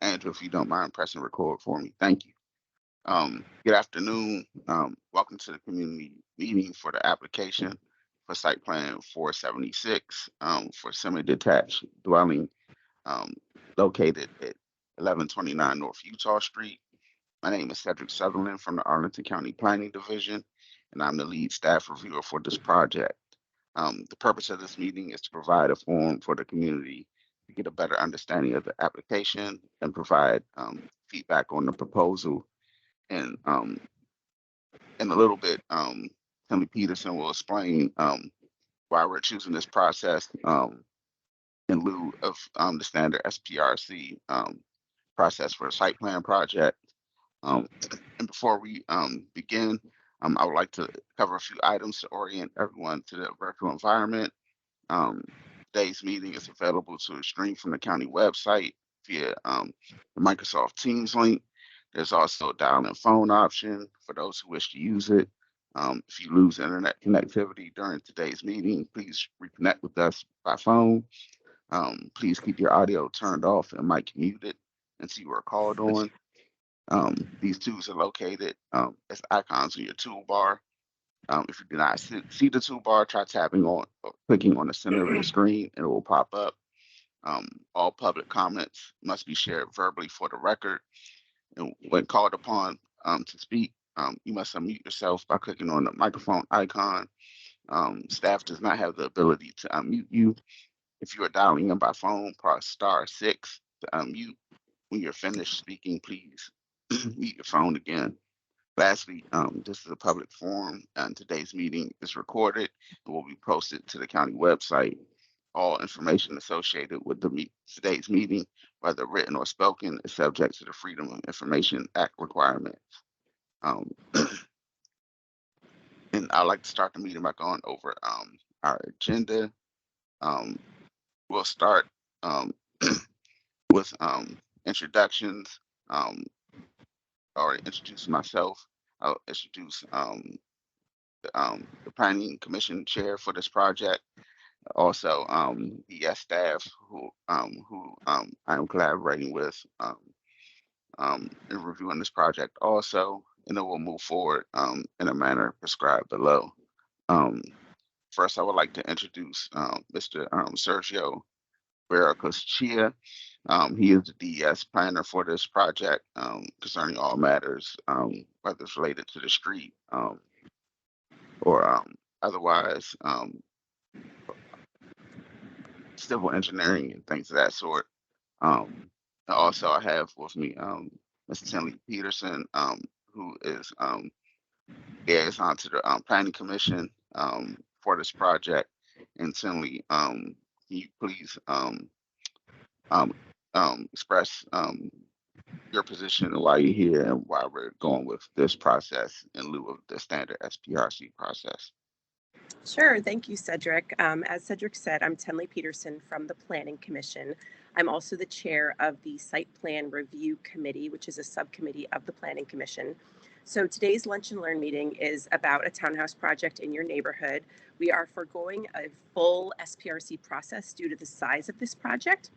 Andrew, if you don't mind pressing record for me. Thank you. Good afternoon. Welcome to the community meeting for the application for site plan 476 for semi-detached dwelling um, located at 1129 North Utah Street. My name is Cedric Sutherland from the Arlington County Planning Division, and I'm the lead staff reviewer for this project. The purpose of this meeting is to provide a forum for the community to get a better understanding of the application and provide feedback on the proposal. And in a little bit, Timmy Peterson will explain why we're choosing this process in lieu of the standard SPRC process for a site plan project. And before we begin, I would like to cover a few items to orient everyone to the virtual environment. Today's meeting is available to stream from the county website via the Microsoft Teams link. There's also a dial-in phone option for those who wish to use it. If you lose internet connectivity during today's meeting, please reconnect with us by phone. Please keep your audio turned off and mic muted until you are called on. These tools are located as icons on your toolbar. If you do not see the toolbar, try tapping on or clicking on the center of the screen and it will pop up. All public comments must be shared verbally for the record. And when called upon to speak, you must unmute yourself by clicking on the microphone icon. Staff does not have the ability to unmute you. If you are dialing in by phone, press *6 to unmute. When you're finished speaking, please mute your phone again. Lastly, this is a public forum and today's meeting is recorded and will be posted to the county website. All information associated with today's meeting, whether written or spoken, is subject to the Freedom of Information Act requirements. And I'd like to start the meeting by going over our agenda. We'll start with introductions. I already introduced myself. I'll introduce the Planning Commission chair for this project. Also, the staff who I am collaborating with in reviewing this project also, and then we'll move forward in a manner prescribed below. First, I would like to introduce Mr. Sergio Chia. He is the DES planner for this project concerning all matters, whether it's related to the street or otherwise, civil engineering and things of that sort. Also, I have with me Mr. Tinley Peterson, who is liaison to the Planning Commission for this project. And Tinley, can you please express your position and why you're here and why we're going with this process in lieu of the standard SPRC process? Sure. Thank you, Cedric. As Cedric said, I'm Tinley Peterson from the Planning Commission. I'm also the chair of the Site Plan Review Committee, which is a subcommittee of the Planning Commission. So today's Lunch and Learn meeting is about a townhouse project in your neighborhood. We are foregoing a full SPRC process due to the size of this project.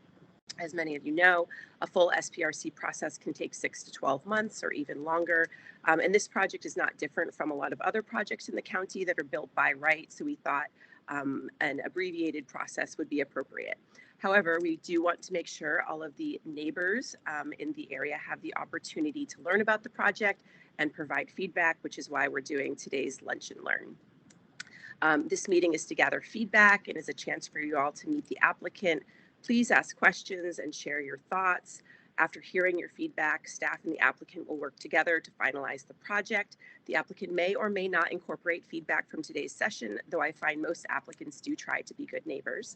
As many of you know, a full SPRC process can take 6 to 12 months or even longer. And this project is not different from a lot of other projects in the county that are built by right. So we thought an abbreviated process would be appropriate. However, we do want to make sure all of the neighbors in the area have the opportunity to learn about the project and provide feedback, which is why we're doing today's Lunch and Learn. This meeting is to gather feedback and is a chance for you all to meet the applicant. Please ask questions and share your thoughts. After hearing your feedback, staff and the applicant will work together to finalize the project. The applicant may or may not incorporate feedback from today's session, though I find most applicants do try to be good neighbors.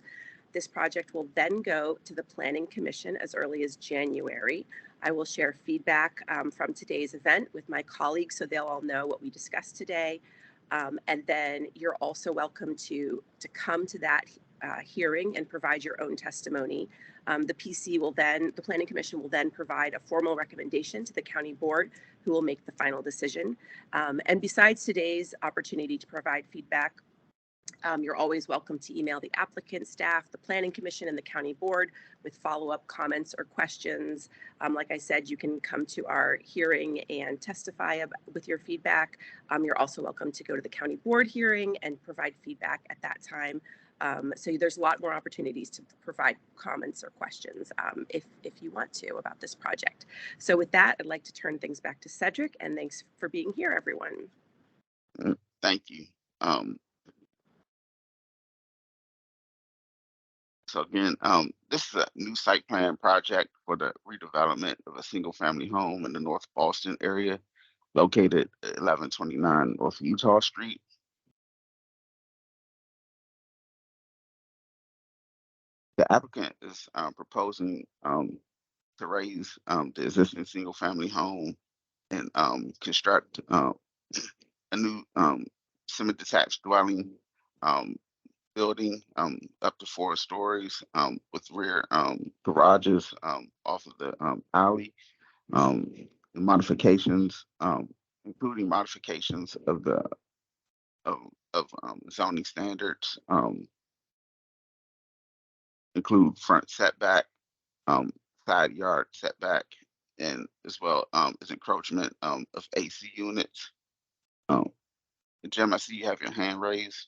This project will then go to the Planning Commission as early as January. I will share feedback from today's event with my colleagues so they'll all know what we discussed today. And then you're also welcome to come to that hearing and provide your own testimony. The Planning Commission will then provide a formal recommendation to the county board, who will make the final decision. And besides today's opportunity to provide feedback, You're always welcome to email the applicant, staff, the Planning Commission, and the County Board with follow-up comments or questions. Like I said, you can come to our hearing and testify with your feedback. You're also welcome to go to the County Board hearing and provide feedback at that time. So there's a lot more opportunities to provide comments or questions if you want to about this project. So with that, I'd like to turn things back to Cedric, and thanks for being here, everyone. Thank you. So again, this is a new site plan project for the redevelopment of a single family home in the North Boston area, located at 1129 North Utah Street. The applicant is proposing to raise the existing single family home and construct a new semi-detached dwelling building up to 4 stories with rear garages off of the alley, modifications, including modifications of the zoning standards, include front setback, side yard setback, and as well as encroachment of AC units. Um, Jim, I see you have your hand raised.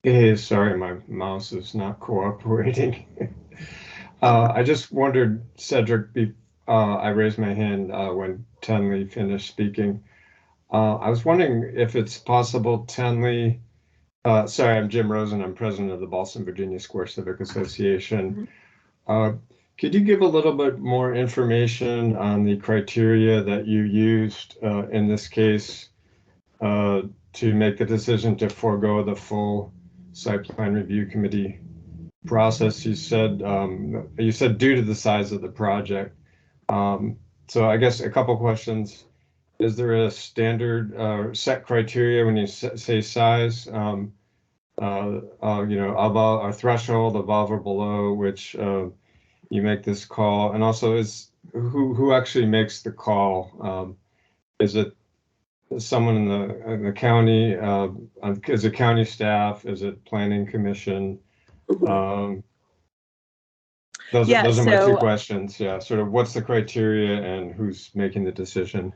Hey, sorry, my mouse is not cooperating. I just wondered, Cedric, I raised my hand when Tenley finished speaking. I was wondering if it's possible, Tenley, sorry, I'm Jim Rosen, I'm president of the Boston, Virginia Square Civic Association. Could you give a little bit more information on the criteria that you used in this case to make the decision to forego the full site plan review committee process? You said due to the size of the project. So I guess a couple questions. Is there a standard set criteria when you say size? You know, above or threshold, above or below which you make this call, and also is who actually makes the call? Is it someone in the county? Is it county staff? Is it planning commission? Those are my 2 questions. Yeah, sort of what's the criteria and who's making the decision?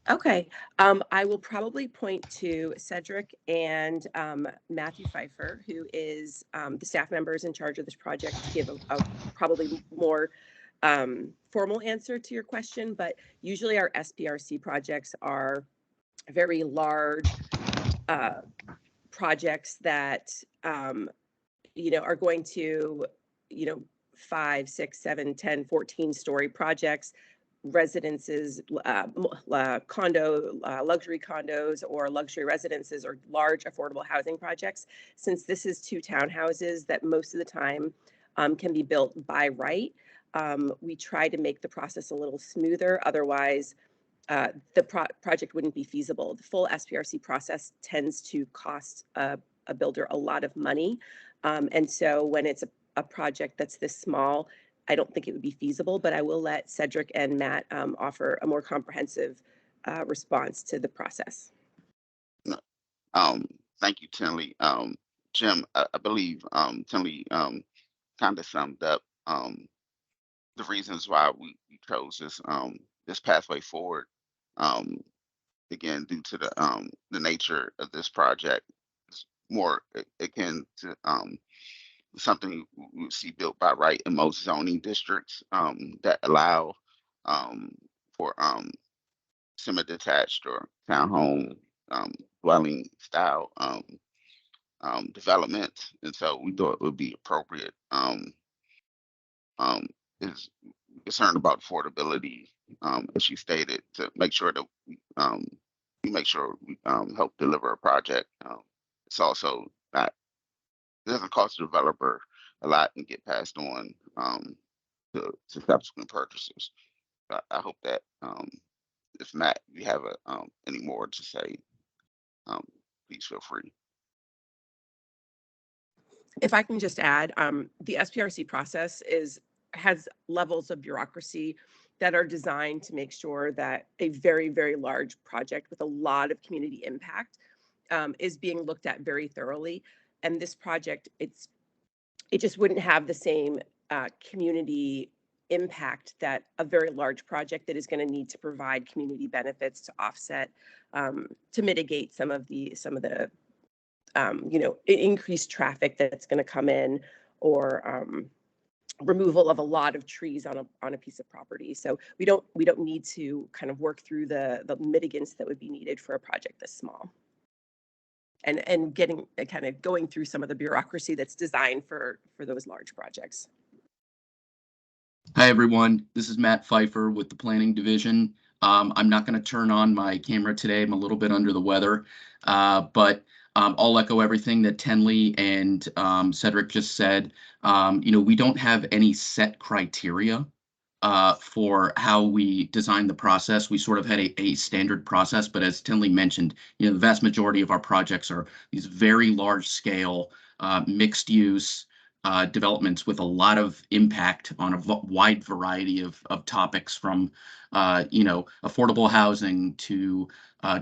Okay, I will probably point to Cedric and Matthew Pfeiffer, who is the staff members in charge of this project, to give a probably more formal answer to your question. But usually our SPRC projects are very large projects that you know, are going to, you know, 5, 6, 7, 10, 14-story projects, residences, luxury condos or luxury residences, or large affordable housing projects. Since this is 2 townhouses that most of the time can be built by right, we try to make the process a little smoother. Otherwise, the project wouldn't be feasible. The full SPRC process tends to cost a builder a lot of money. And so when it's a project that's this small, I don't think it would be feasible, but I will let Cedric and Matt offer a more comprehensive response to the process. Thank you, Tinley. Jim, I believe Tinley kind of summed up the reasons why we chose this pathway forward. Again, due to the nature of this project, it's more akin to something we see built by right in most zoning districts that allow for semi-detached or townhome dwelling style development. And so we thought it would be appropriate. Is concerned about affordability, as you stated, to make sure that we make sure we help deliver a project. It's also not, it doesn't cost the developer a lot and get passed on to subsequent purchasers. I hope that if Matt, you have any more to say, please feel free. If I can just add, the SPRC process has levels of bureaucracy that are designed to make sure that a very, very large project with a lot of community impact is being looked at very thoroughly. And this project, it just wouldn't have the same community impact that a very large project that is going to need to provide community benefits to offset, to mitigate some of the increased traffic that's going to come in, or removal of a lot of trees on a piece of property. So we don't need to kind of work through the mitigants that would be needed for a project this small. And getting kind of going through some of the bureaucracy that's designed for those large projects. Hi, everyone. This is Matt Pfeiffer with the Planning Division. I'm not going to turn on my camera today. I'm a little bit under the weather, but I'll echo everything that Tenley and Cedric just said. We don't have any set criteria for how we design the process. We sort of had a standard process, but as Tenley mentioned, the vast majority of our projects are these very large scale mixed use developments with a lot of impact on a wide variety of topics, from affordable housing to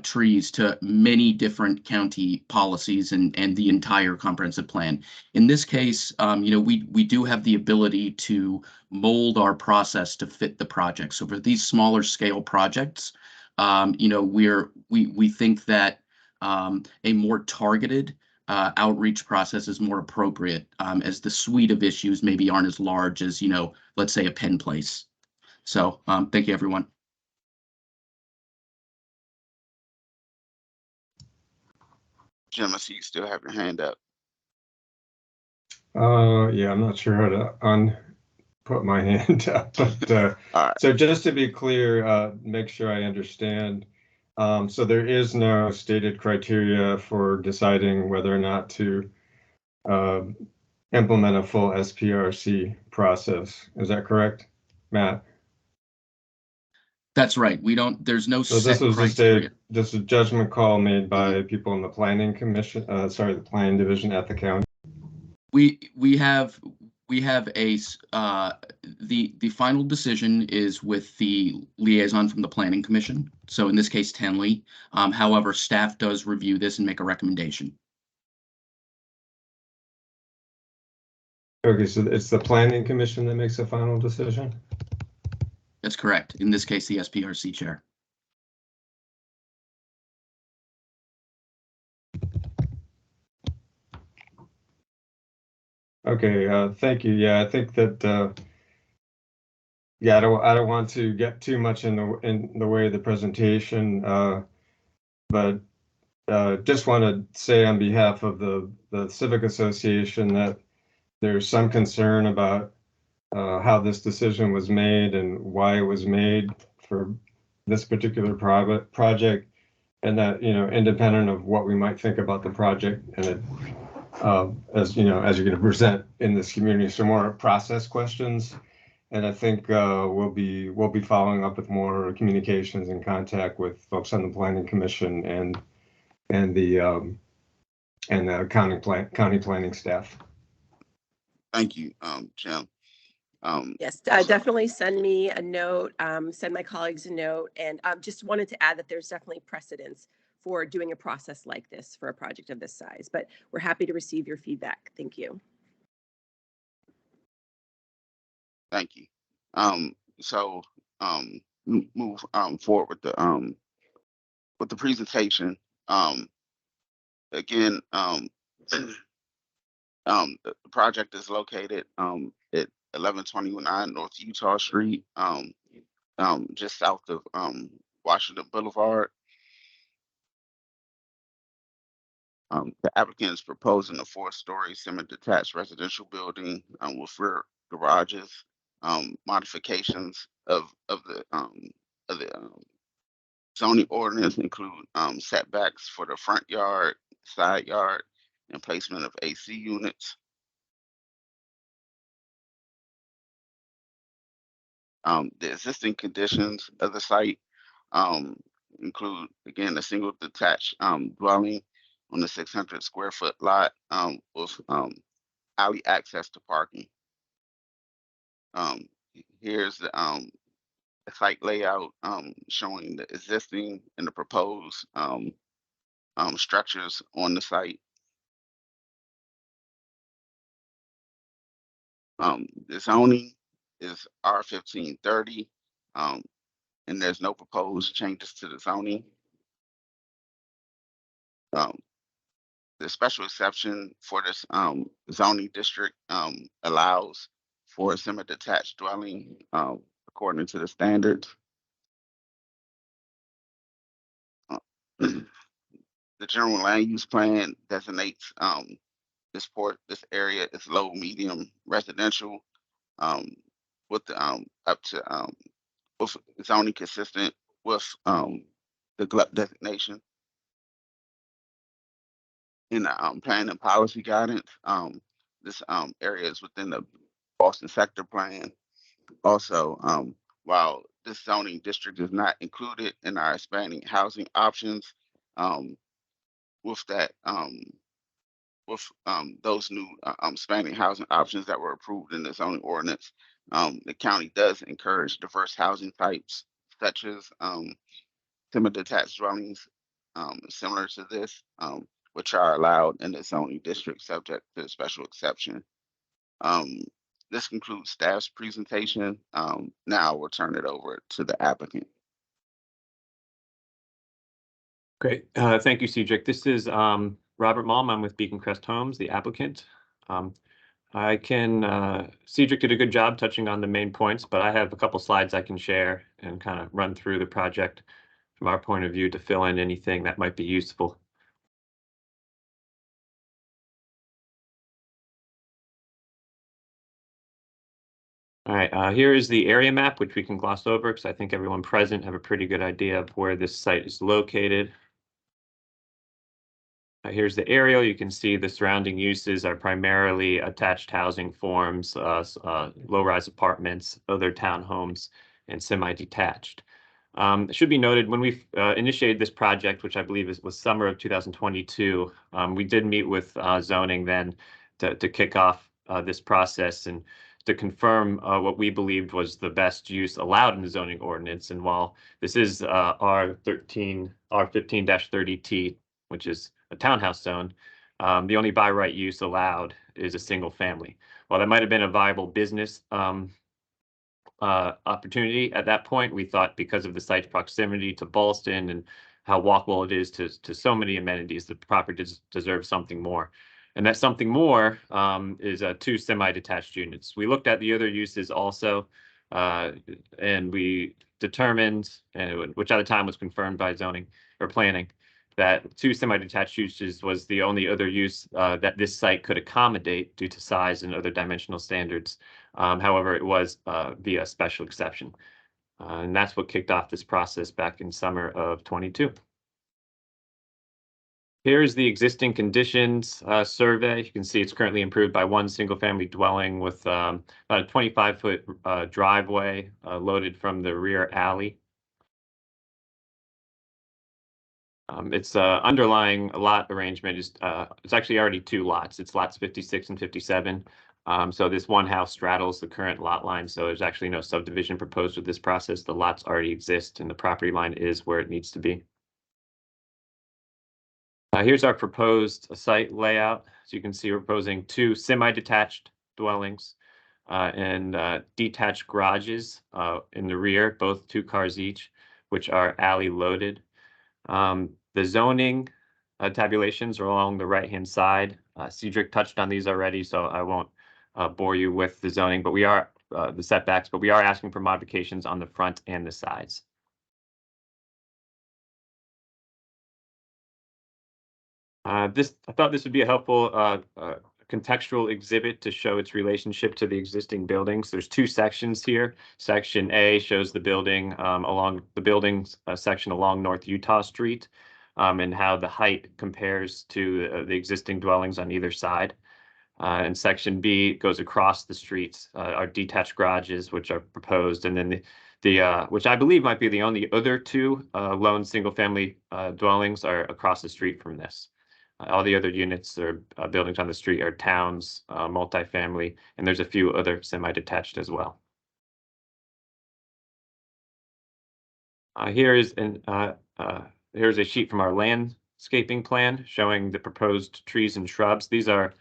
trees to many different county policies and the entire comprehensive plan. In this case, we do have the ability to mold our process to fit the project. So for these smaller scale projects, we think that a more targeted outreach process is more appropriate, as the suite of issues maybe aren't as large as, let's say a Penn Place. So thank you, everyone. Jim, I see you still have your hand up. Yeah, I'm not sure how to put my hand up, but Right. So just to be clear, make sure I understand. So there is no stated criteria for deciding whether or not to implement a full SPRC process. Is that correct, Matt? That's right. There's no So set this was criteria. just a judgment call made by people in the planning commission, the planning division at the county. We have a the final decision is with the liaison from the planning commission. So in this case, Tenley. However, staff does review this and make a recommendation. Okay, so it's the planning commission that makes a final decision? That's correct. In this case, the SPRC chair. Okay, thank you. Yeah, I think that yeah, I don't want to get too much in the way of the presentation, but just want to say on behalf of the Civic Association that there's some concern about how this decision was made and why it was made for this particular project, and that, independent of what we might think about the project, and it, as you're going to present in this community, some more process questions. And I think we'll be following up with more communications and contact with folks on the Planning Commission and the county planning staff. Thank you, Jim. Yes, definitely send me a note, send my colleagues a note, and just wanted to add that there's definitely precedence for doing a process like this for a project of this size, but we're happy to receive your feedback. Thank you. Thank you. So move forward with the presentation. Again, the project is located at 1129 North Utah Street, just south of Washington Boulevard. The applicant is proposing a 4-story semi-detached residential building with rear garages. Modifications of the zoning ordinance include setbacks for the front yard, side yard, and placement of AC units. The existing conditions of the site include, again, a single detached dwelling on the 600 square foot lot with alley access to parking. Here's the site layout showing the existing and the proposed structures on the site. The zoning is R1530, and there's no proposed changes to the zoning. The special exception for this zoning district allows for a semi-detached dwelling according to the standards. The general land use plan designates this area is low, medium residential with up to with zoning consistent with the GLUP designation. In the plan and policy guidance, this area is within the Boston sector plan. Also, while this zoning district is not included in our expanding housing options, with that with those new expanding housing options that were approved in the zoning ordinance, the county does encourage diverse housing types such as semi-detached dwellings similar to this, which are allowed in the zoning district subject to the special exception. This concludes staff's presentation. Now we'll turn it over to the applicant. Great. Thank you, Cedric. This is Robert Malm. I'm with Beacon Crest Homes, the applicant. Cedric did a good job touching on the main points, but I have a couple slides I can share and kind of run through the project from our point of view to fill in anything that might be useful. All right, here is the area map, which we can gloss over because I think everyone present have a pretty good idea of where this site is located. Here's the aerial. You can see the surrounding uses are primarily attached housing forms, low-rise apartments, other townhomes, and semi-detached. It should be noted when we initiated this project, which I believe was summer of 2022, we did meet with zoning then to kick off this process and to confirm what we believed was the best use allowed in the zoning ordinance. And while this is R15-30T, which is a townhouse zone, the only by right use allowed is a single family. While that might have been a viable business opportunity at that point, we thought because of the site's proximity to Ballston and how walkable it is to so many amenities, the property deserves something more. And that something more is 2 semi-detached units. We looked at the other uses also, and we determined, which at the time was confirmed by zoning or planning, that 2 semi-detached uses was the only other use that this site could accommodate due to size and other dimensional standards. However, it was via special exception. And that's what kicked off this process back in summer of 22. Here's the existing conditions survey. You can see it's currently improved by 1 single-family dwelling with about a 25-foot driveway loaded from the rear alley. Its underlying lot arrangement is it's actually already 2 lots. It's lots 56 and 57. So this one house straddles the current lot line. So there's actually no subdivision proposed with this process. The lots already exist and the property line is where it needs to be. Here's our proposed site layout. So you can see we're proposing 2 semi-detached dwellings and detached garages in the rear, both 2 cars each, which are alley loaded. The zoning tabulations are along the right-hand side. Cedric touched on these already, so I won't bore you with the zoning, but we are the setbacks, but we are asking for modifications on the front and the sides. I thought this would be a helpful contextual exhibit to show its relationship to the existing buildings. There's 2 sections here. Section A shows the building along the buildings section along North Utah Street and how the height compares to the existing dwellings on either side. And section B goes across the streets, our detached garages, which are proposed, and then the which I believe might be the only other 2 lone single-family dwellings are across the street from this. All the other units or buildings on the street are towns, multifamily, and there's a few other semi-detached as well. Here's a sheet from our landscaping plan showing the proposed trees and shrubs. These are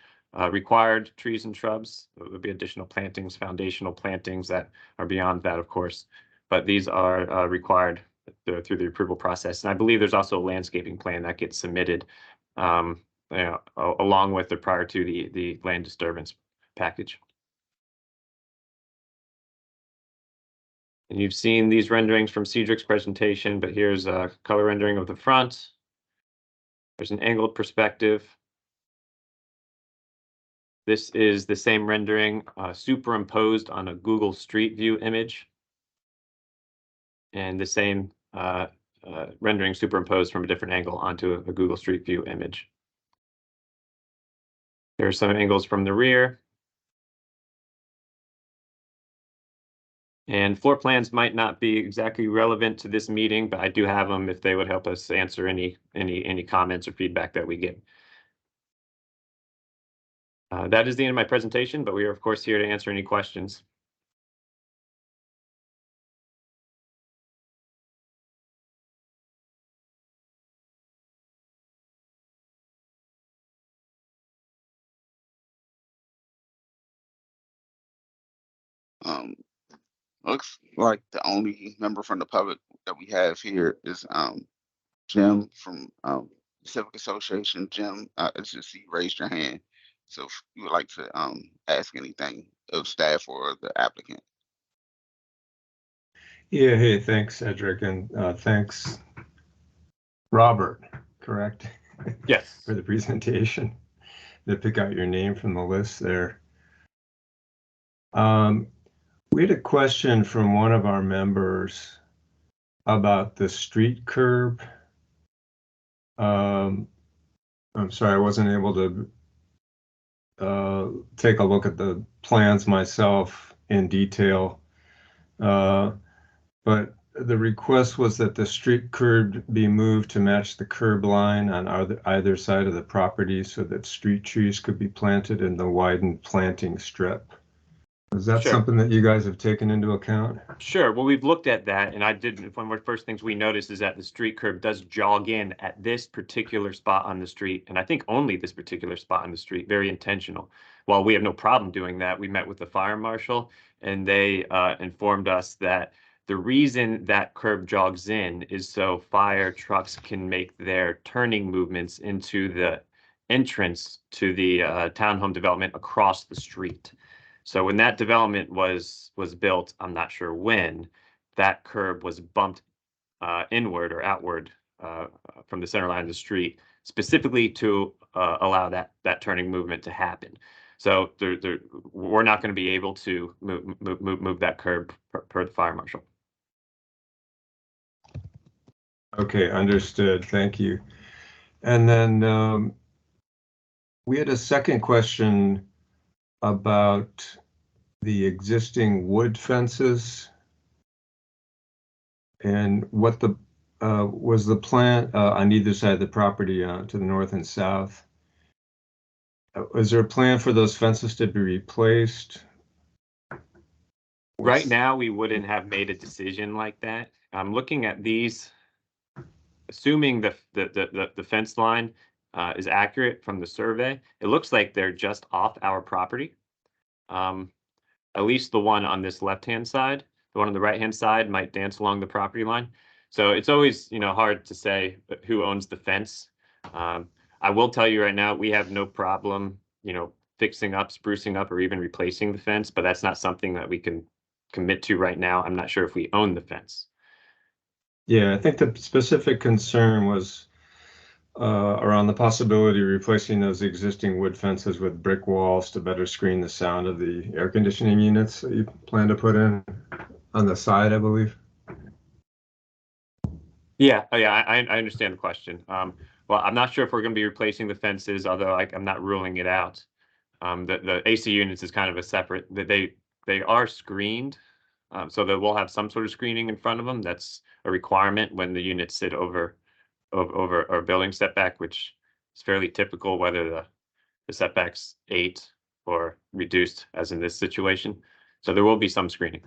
required trees and shrubs. There would be additional plantings, foundational plantings that are beyond that, of course, but these are required through the approval process. And I believe there's also a landscaping plan that gets submitted along with or prior to the land disturbance package. And you've seen these renderings from Cedric's presentation, but here's a color rendering of the front. There's an angled perspective. This is the same rendering superimposed on a Google Street View image. And the same rendering superimposed from a different angle onto a Google Street View image. There are some angles from the rear. And floor plans might not be exactly relevant to this meeting, but I do have them if they would help us answer any comments or feedback that we get. That is the end of my presentation, but we are of course here to answer any questions. Looks like the only member from the public that we have here is Jim from Civic Association. Jim, I just see you raised your hand. So if you would like to ask anything of staff or the applicant. Yeah, hey, thanks, Cedric, and thanks, Robert, correct? Yes. For the presentation. To pick out your name from the list there. We had a question from one of our members about the street curb. I'm sorry, I wasn't able to take a look at the plans myself in detail. But the request was that the street curb be moved to match the curb line on either side of the property so that street trees could be planted in the widened planting strip. Is that Sure. something that you guys have taken into account? Sure. Well, we've looked at that, and one of the first things we noticed is that the street curb does jog in at this particular spot on the street, and I think only this particular spot on the street, very intentional. While we have no problem doing that, we met with the fire marshal, and they informed us that the reason that curb jogs in is so fire trucks can make their turning movements into the entrance to the townhome development across the street. So when that development was built, I'm not sure when, that curb was bumped inward or outward from the center line of the street, specifically to allow that turning movement to happen. So we're not going to be able to move that curb per the fire marshal. Okay, understood. Thank you. And then we had a second question about the existing wood fences and what the was the plan on either side of the property to the north and south. Is there a plan for those fences to be replaced? Right now, we wouldn't have made a decision like that. I'm looking at these, assuming the fence line is accurate from the survey. It looks like they're just off our property. At least the one on this left-hand side. The one on the right-hand side might dance along the property line. So it's always, hard to say who owns the fence. I will tell you right now, we have no problem, fixing up, sprucing up, or even replacing the fence, but that's not something that we can commit to right now. I'm not sure if we own the fence. Yeah, I think the specific concern was around the possibility of replacing those existing wood fences with brick walls to better screen the sound of the air conditioning units that you plan to put in on the side, I believe. Yeah, I understand the question. Well, I'm not sure if we're going to be replacing the fences, although I'm not ruling it out. The AC units is kind of a separate. They are screened, so that we'll have some sort of screening in front of them. That's a requirement when the units sit over our building setback, which is fairly typical, whether the setback's 8 or reduced, as in this situation. So there will be some screening.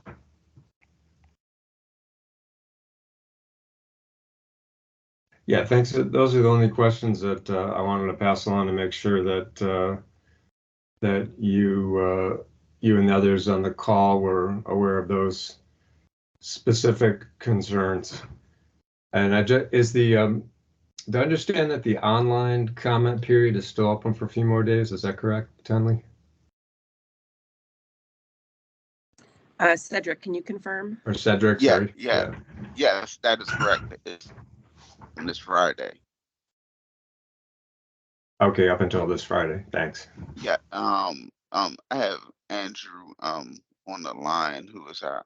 Yeah, thanks. Those are the only questions that I wanted to pass along to make sure that that you and the others on the call were aware of those specific concerns. And do I understand that the online comment period is still open for a few more days? Is that correct, Tenley? Cedric, can you confirm? Or Cedric, Yeah, sorry. yeah, yes, that is correct. It's on this Friday. Okay, up until this Friday. Thanks. Yeah, I have Andrew on the line, who is our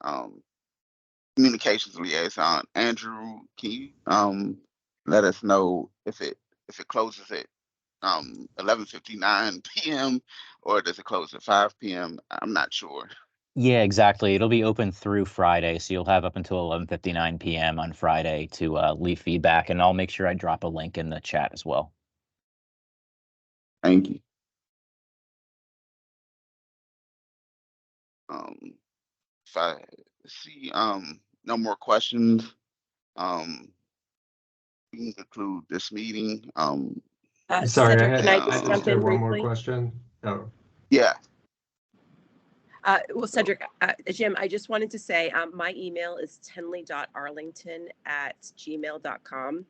communications liaison. Andrew, can you let us know if it closes at 11:59 p.m. or does it close at 5 p.m.? I'm not sure. Yeah, exactly. It'll be open through Friday, so you'll have up until 11:59 p.m. on Friday to leave feedback, and I'll make sure I drop a link in the chat as well. Thank you. If I see no more questions, we can conclude this meeting. Sorry, Cedric, can I I just just jump in had one more briefly? question. Oh, Yeah, Well, Cedric, Jim, I just wanted to say my email is tenley.arlington@gmail.com.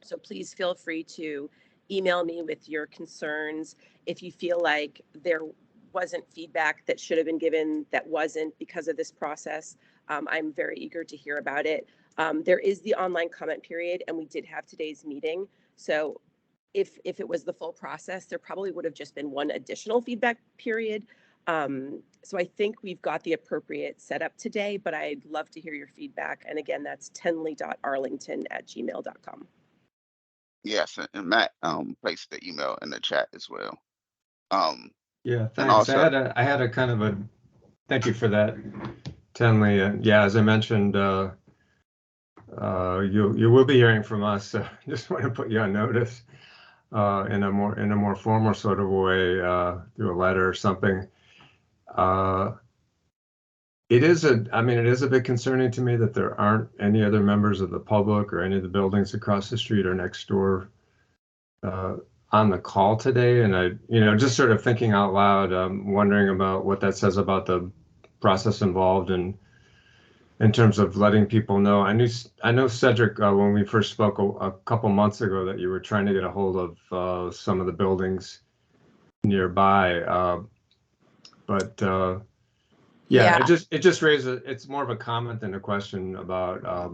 So please feel free to email me with your concerns. If you feel like there wasn't feedback that should have been given that wasn't because of this process, I'm very eager to hear about it. There is the online comment period, and we did have today's meeting. So if it was the full process, there probably would have just been one additional feedback period. So I think we've got the appropriate setup today, but I'd love to hear your feedback. And again, that's tenley.arlington@gmail.com. yes, and Matt placed the email in the chat as well. yeah, And thanks. also, I had a kind of a thank you for that, Tenley. And yeah, as I mentioned, you will be hearing from us. So just want to put you on notice in a more formal sort of way through a letter or something. It is a bit concerning to me that there aren't any other members of the public or any of the buildings across the street or next door on the call today. And just sort of thinking out loud, wondering about what that says about the process involved and in terms of letting people know. I know Cedric, when we first spoke a couple months ago, that you were trying to get a hold of some of the buildings nearby, but yeah, it just raises. It's more of a comment than a question about how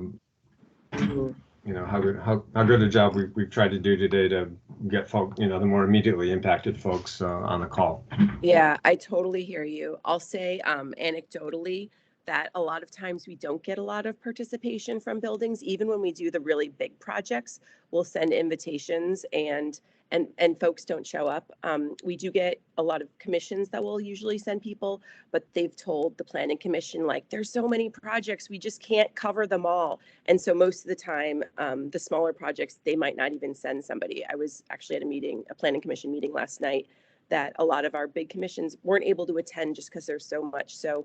good a job we've tried to do today to get folk, the more immediately impacted folks on the call. Yeah, I totally hear you. I'll say anecdotally that a lot of times we don't get a lot of participation from buildings. Even when we do the really big projects, we'll send invitations and folks don't show up. We do get a lot of commissions that will usually send people, but they've told the planning commission, like, there's so many projects, we just can't cover them all. And so most of the time, the smaller projects, they might not even send somebody. I was actually at a planning commission meeting last night that a lot of our big commissions weren't able to attend just because there's so much. So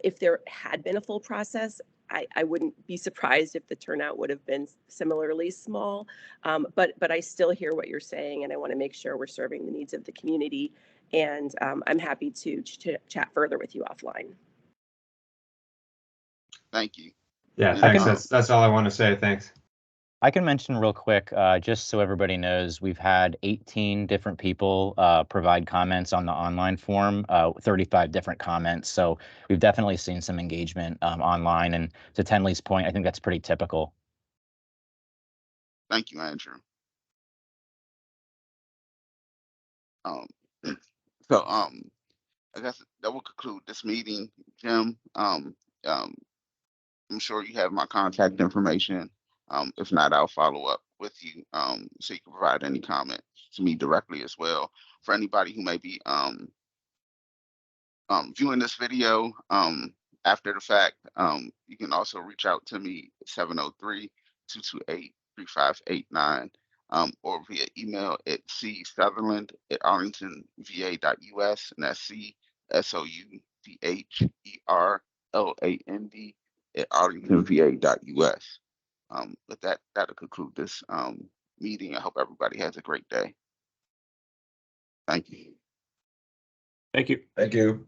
if there had been a full process, I wouldn't be surprised if the turnout would have been similarly small. But I still hear what you're saying, and I want to make sure we're serving the needs of the community. And I'm happy to chat further with you offline. thank you. Yeah, And, thanks. That's all I want to say. Thanks. I can mention real quick, just so everybody knows, we've had 18 different people provide comments on the online form, 35 different comments. So we've definitely seen some engagement online. And to Tenley's point, I think that's pretty typical. Thank you, Andrew. So I guess that will conclude this meeting, Jim. I'm sure you have my contact information. If not, I'll follow up with you so you can provide any comment to me directly as well. For anybody who may be viewing this video after the fact, you can also reach out to me at 703-228-3589 or via email at csutherland@arlingtonva.us, and that's CSOUTHERLAND@arlingtonva.us. With that, that'll conclude this meeting. I hope everybody has a great day. Thank you. Thank you. Thank you.